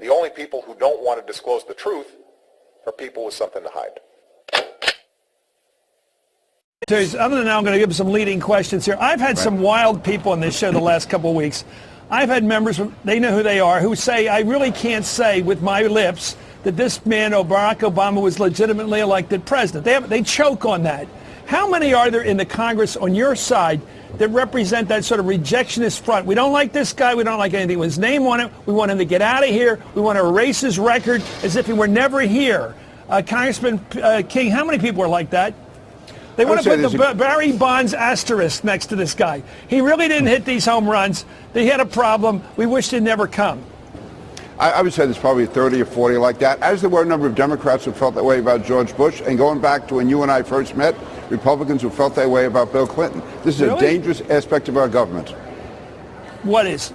The only people who don't want to disclose the truth are people with something to hide. Other than that, I'm going to give some leading questions here. I've had some wild people on this show the last couple of weeks. I've had members, they know who they are, who say, I really can't say with my lips that this man, Barack Obama, was legitimately elected president. They choke on that. How many are there in the Congress on your side that represent that sort of rejectionist front? We don't like this guy. We don't like anything with his name on it. We want him to get out of here. We want to erase his record as if he were never here. Congressman King, how many people are like that? They want to put the Barry Bonds asterisk next to this guy. He really didn't hit these home runs. They had a problem. We wish he'd never come. I would say there's probably 30 or 40 like that, as there were a number of Democrats who felt that way about George Bush. And going back to when you and I first met, Republicans who felt that way about Bill Clinton. This is a dangerous aspect of our government. What is?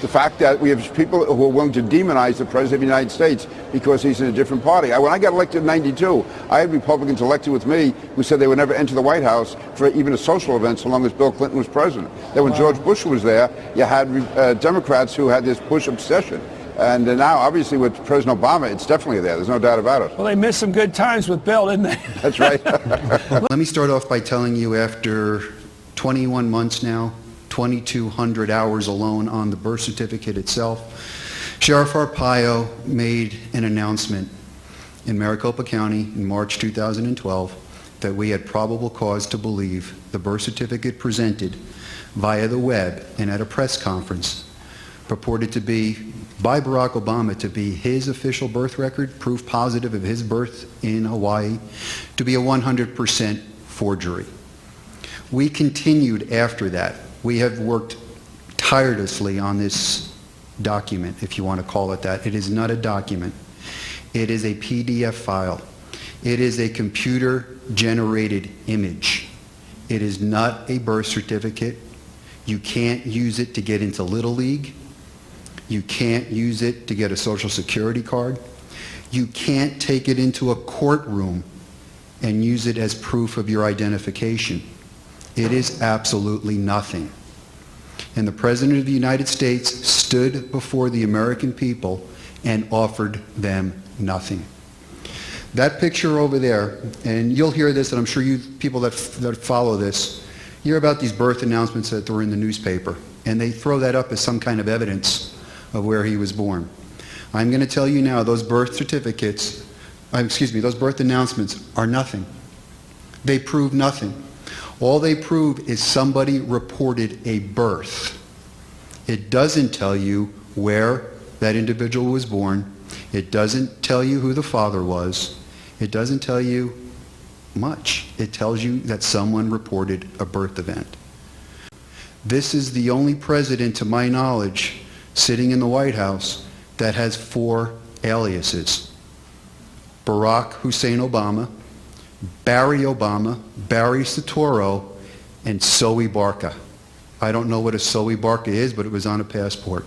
The fact that we have people who are willing to demonize the President of the United States because he's in a different party. When I got elected in '92, I had Republicans elected with me who said they would never enter the White House for even a social event so long as Bill Clinton was president. Then when George Bush was there, you had Democrats who had this Bush obsession. And now, obviously, with President Obama, it's definitely there. There's no doubt about it. Well, they missed some good times with Bill, didn't they? That's right. Let me start off by telling you, after 21 months now, 2,200 hours alone on the birth certificate itself, Sheriff Arpaio made an announcement in Maricopa County in March 2012 that we had probable cause to believe the birth certificate presented via the web and at a press conference purported to be, by Barack Obama, to be his official birth record, proof positive of his birth in Hawaii, to be a 100% forgery. We continued after that. We have worked tirelessly on this document, if you want to call it that. It is not a document. It is a PDF file. It is a computer-generated image. It is not a birth certificate. You can't use it to get into Little League. You can't use it to get a Social Security card. You can't take it into a courtroom and use it as proof of your identification. It is absolutely nothing. And the President of the United States stood before the American people and offered them nothing. That picture over there, and you'll hear this, and I'm sure you people that follow this, hear about these birth announcements that were in the newspaper, and they throw that up as some kind of evidence of where he was born. I'm going to tell you now, those birth certificates, those birth announcements are nothing. They prove nothing. All they prove is somebody reported a birth. It doesn't tell you where that individual was born. It doesn't tell you who the father was. It doesn't tell you much. It tells you that someone reported a birth event. This is the only president, to my knowledge, sitting in the White House that has 4 aliases. Barack Hussein Obama, Barry Obama, Barry Soetoro, and Soe Barka. I don't know what a Soe Barka is, but it was on a passport.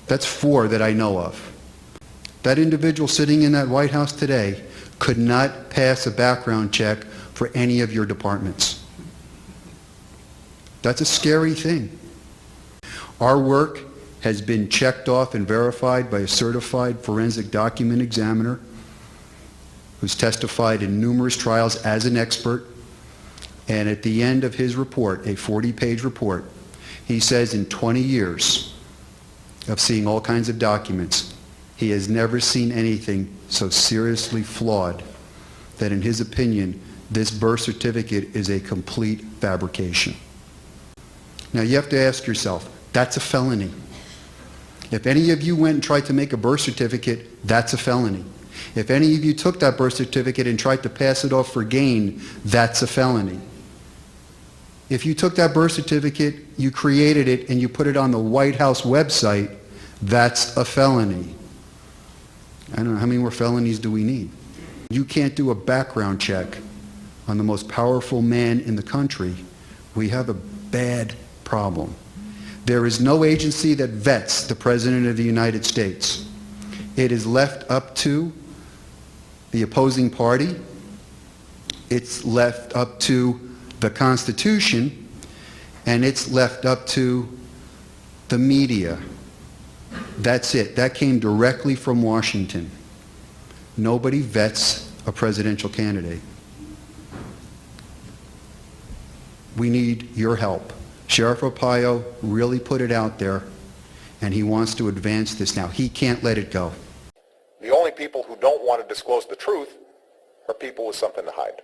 That's 4 that I know of. That individual sitting in that White House today could not pass a background check for any of your departments. That's a scary thing. Our work has been checked off and verified by a certified forensic document examiner who's testified in numerous trials as an expert. And at the end of his report, a 40-page report, he says in 20 years of seeing all kinds of documents, he has never seen anything so seriously flawed that, in his opinion, this birth certificate is a complete fabrication. Now you have to ask yourself, that's a felony. If any of you went and tried to make a birth certificate, that's a felony. If any of you took that birth certificate and tried to pass it off for gain, that's a felony. If you took that birth certificate, you created it, and you put it on the White House website, that's a felony. I don't know, how many more felonies do we need? You can't do a background check on the most powerful man in the country. We have a bad problem. There is no agency that vets the President of the United States. It is left up to the opposing party. It's left up to the Constitution, and it's left up to the media. That's it. That came directly from Washington. Nobody vets a presidential candidate. We need your help. Sheriff Arpaio really put it out there, and he wants to advance this now. He can't let it go. The only people who don't want to disclose the truth are people with something to hide.